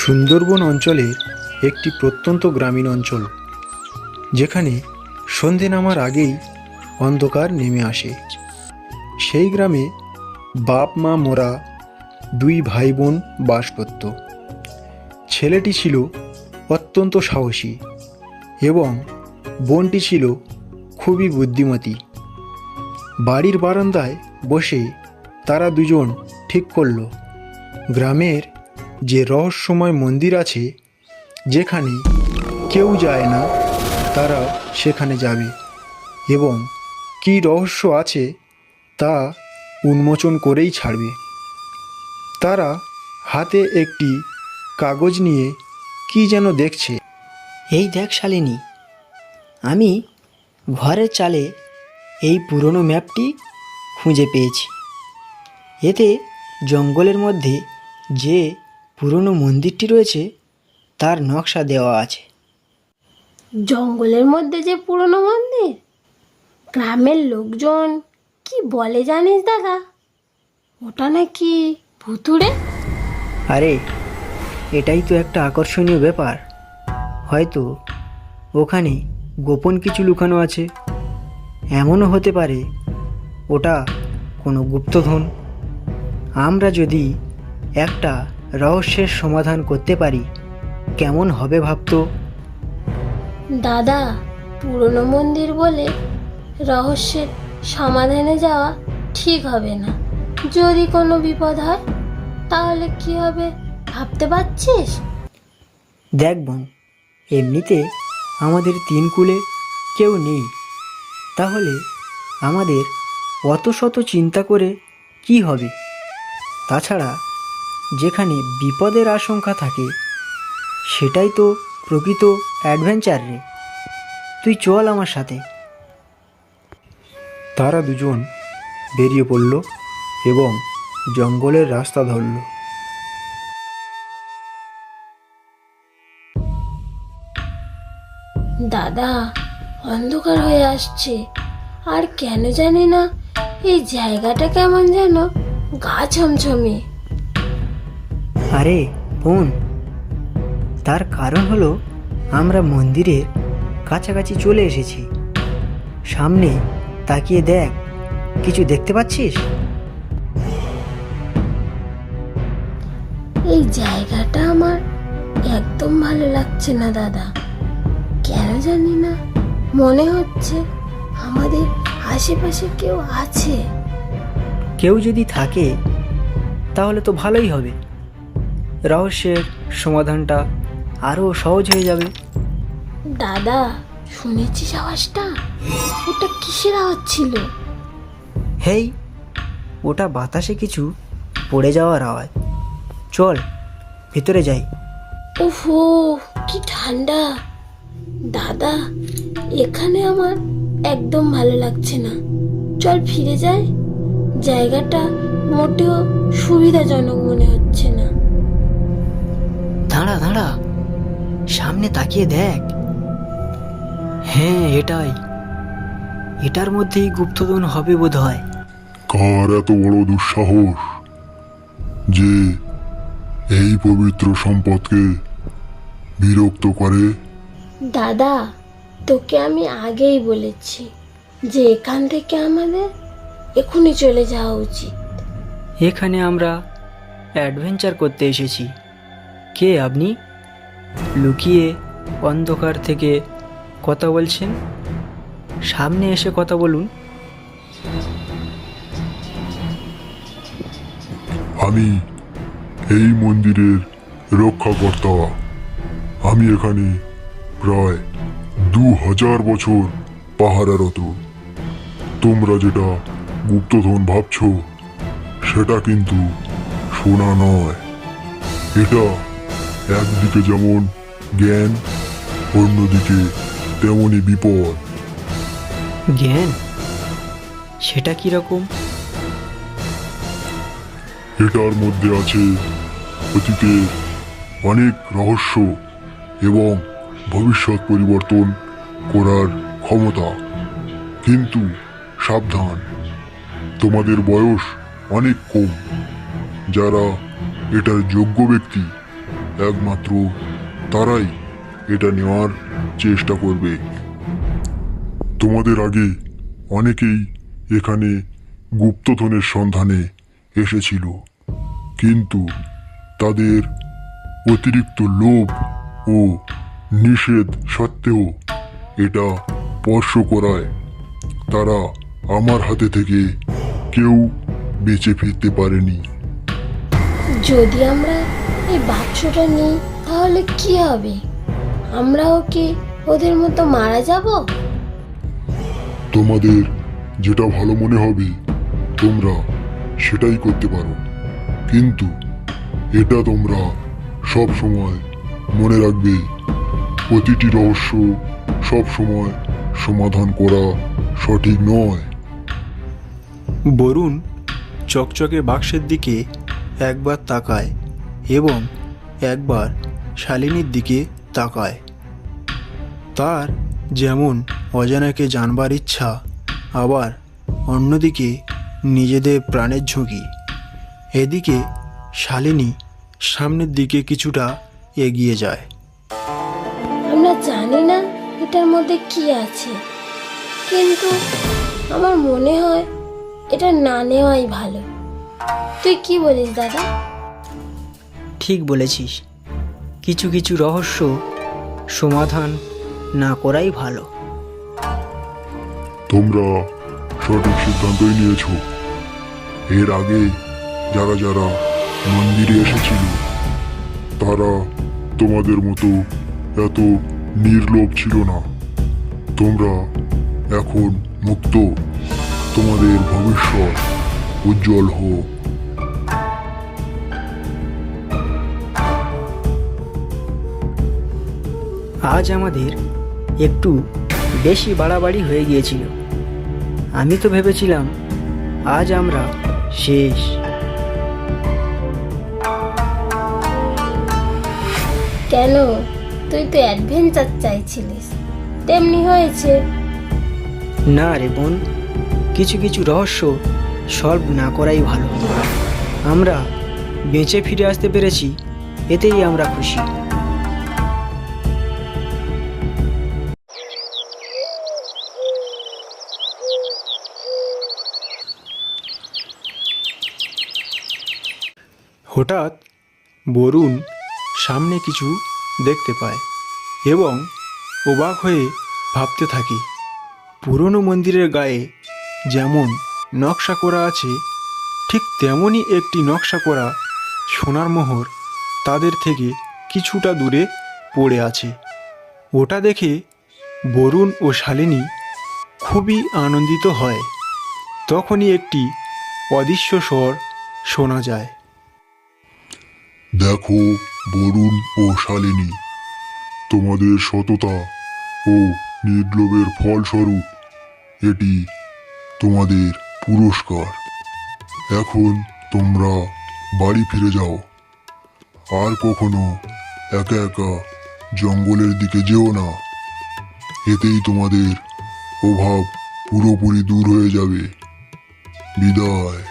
সুন্দরবন অঞ্চলের একটি প্রত্যন্ত গ্রামীণ অঞ্চল, যেখানে সন্ধে নামার আগেই অন্ধকার নেমে আসে। সেই গ্রামে বাপ মা মোরা দুই ভাই বোন বাস করত। ছেলেটি ছিল অত্যন্ত সাহসী এবং বোনটি ছিল খুবই বুদ্ধিমতী। বাড়ির বারান্দায় বসে তারা দুজন ঠিক করল, গ্রামের যে রহস্যময় মন্দির আছে, যেখানে কেউ যায় না, তারা সেখানে যাবে এবং কী রহস্য আছে তা উন্মোচন করেই ছাড়বে। তারা হাতে একটি কাগজ নিয়ে কি যেন দেখছে। এই দেখ শালিনী, আমি ঘরের চালে এই পুরনো ম্যাপটি খুঁজে পেয়েছি। এতে জঙ্গলের মধ্যে যে পুরনো মন্দিরটি রয়েছে তার নকশা দেওয়া আছে। জঙ্গলের মধ্যে যে পুরনো মন্দির, গ্রামের লোকজন কি বলে জানিস দাদা? ওটা নাকি ভুতুড়ে। আরে, এটাই তো একটা আকর্ষণীয় ব্যাপার। হয়তো ওখানে গোপন কিছু লুকানো আছে। এমনও হতে পারে ওটা কোনো গুপ্তধন। আমরা যদি একটা রহস্যের সমাধান করতে পারি, কেমন হবে ভাবতো? দাদা, পুরনো মন্দির বলে রহস্যের সমাধানে যাওয়া ঠিক হবে না। যদি কোনো বিপদ হয় তাহলে কি হবে ভাবতে পারছিস? দেখ বোন, এমনিতে আমাদের তিন কুলে কেউ নেই, তাহলে আমাদের অত শত চিন্তা করে কি হবে? তাছাড়া যেখানে বিপদের আশঙ্কা থাকে সেটাই তো প্রকৃত অ্যাডভেঞ্চার রে। তুই চল আমার সাথে। তারা দুজন বেরিয়ে পড়ল এবং জঙ্গলের রাস্তা ধরল। দাদা, অন্ধকার হয়ে আসছে, আর কেন জানি না এই জায়গাটা কেমন যেন গা ছমছমে। আরে বোন, তার কারণ হলো আমরা মন্দিরের কাছাকাছি চলে এসেছি। সামনে তাকিয়ে দেখ, কিছু দেখতে পাচ্ছিস? এই জায়গাটা আমার একদম ভালো লাগছে না দাদা। কেন জানি না মনে হচ্ছে আমাদের আশেপাশে কেউ আছে। কেউ যদি থাকে তাহলে তো ভালোই হবে। রহস্যের সমাধানটা আরও সহজ হয়ে যাবে। দাদা, শুনেছিস আওয়াজটা? ওটা কিসের আওয়াজ ছিল? হেই, ওটা বাতাসে কিছু পড়ে যাওয়ার আওয়াজ। চল ভিতরে যাই। ওহো, কি ঠান্ডা! দাদা, এখানে আমার একদম ভালো লাগছে না। চল ফিরে যাই। জায়গাটা মোটেও সুবিধাজনক মনে হচ্ছে না। দাঁড়া দাঁড়া, সামনে তাকিয়ে দেখ। হ্যাঁ, এটার মধ্যেই গুপ্তধন হবে বোধ হয়। কার এত বড় দুঃসাহস যে এই পবিত্র সম্পদকে বিরক্ত করে? দাদা, তোকে আমি আগেই বলেছি যে এখান থেকে আমাদের এখনই চলে যাওয়া উচিত। এখানে আমরা অ্যাডভেঞ্চার করতে এসেছি। কে আপনি? লুকিয়ে অন্ধকার থেকে কথা বলছেন? সামনে এসে কথা বলুন। আমি এই মন্দিরের রক্ষাকর্তা। আমি এখানে প্রায় 2000 বছর পাহারারত। তোমরা যেটা গুপ্তধন ভাবছো সেটা কিন্তু সোনা নয়। এটা একদিকে যেমন জ্ঞান, অন্যদিকে তেমনই বিপদ। জ্ঞান? সেটা কিরকম? এটার মধ্যে আছে অতীতের অনেক রহস্য এবং ভবিষ্যৎ পরিবর্তন করার ক্ষমতা। কিন্তু সাবধান, তোমাদের বয়স অনেক কম। যারা এটার যোগ্য ব্যক্তি একমাত্র তারাই এটা নেওয়ার চেষ্টা করবে। তোমাদের আগে অনেকেই এখানে গুপ্তধনের সন্ধানে এসেছিল, কিন্তু তাদের অতিরিক্ত লোভ ও নিষেধ সত্ত্বেও এটা স্পর্শ করায় তারা আমার হাতে থেকে কেউ বেঁচে ফিরতে পারেনি। যদি আমরা এই বাক্সটা নিই তাহলে কি হবে? আমরাও কি ওদের মতো মারা যাব? তোমাদের যেটা ভালো মনে হবে তোমরা সেটাই করতে পারো, কিন্তু এটা তোমরা সব সময় মনে রাখবে, প্রতিটি রহস্য সব সময় সমাধান করা সঠিক নয়। বরুণ চকচকে বাক্সের দিকে একবার তাকায় এবং একবার শালিনীর দিকে তাকায়। তার যেমন অজানাকে জানবার ইচ্ছা, আবার অন্যদিকে নিজেদের প্রাণের ঝুঁকি। এদিকে শালিনী সামনের দিকে কিছুটা এগিয়ে যায়। আমরা জানি না এটার মধ্যে কি আছে, কিন্তু আমার মনে হয় এটা না নেওয়াই ভালো। তুই কি বলিস দাদা? ঠিক বলেছিস, কিছু কিছু রহস্য সমাধান না করাই ভালো। তোমরা সঠিক সিদ্ধান্তই নিয়েছ। এর আগে যারা যারা মন্দিরে এসেছিল তারা তোমাদের মতো এত নির্লোভ ছিল না। তোমরা এখন মুক্ত। তোমাদের ভবিষ্যৎ উজ্জ্বল হোক। আজ আমাদের একটু বেশি বাড়াবাড়ি হয়ে গিয়েছিল। আমি তো ভেবেছিলাম আজ আমরা শেষ। কেন? তুই তো অ্যাডভেঞ্চার চাইছিলিস, তেমনি হয়েছে। না রে বোন, কিছু কিছু রহস্য সলভ না করাই ভালো। আমরা বেঁচে ফিরে আসতে পেরেছি, এতেই আমরা খুশি। হঠাৎ বরুণ সামনে কিছু দেখতে পায় এবং অবাক হয়ে ভাবতে থাকে, পুরনো মন্দিরের গায়ে যেমন নকশা করা আছে, ঠিক তেমনই একটি নকশা করা সোনার মোহর তাদের থেকে কিছুটা দূরে পড়ে আছে। ওটা দেখে বরুণ ও শালিনী খুবই আনন্দিত হয়। তখনই একটি অদৃশ্য স্বর শোনা যায়। দেখো বরুণ ও শালিনী, তোমাদের সততা ও নির্লোভের ফলস্বরূপ এটি তোমাদের পুরস্কার। এখন তোমরা বাড়ি ফিরে যাও। আর কখনো একা একা জঙ্গলের দিকে যেও না, এতেই তোমাদের অভাব পুরোপুরি দূর হয়ে যাবে। বিদায়।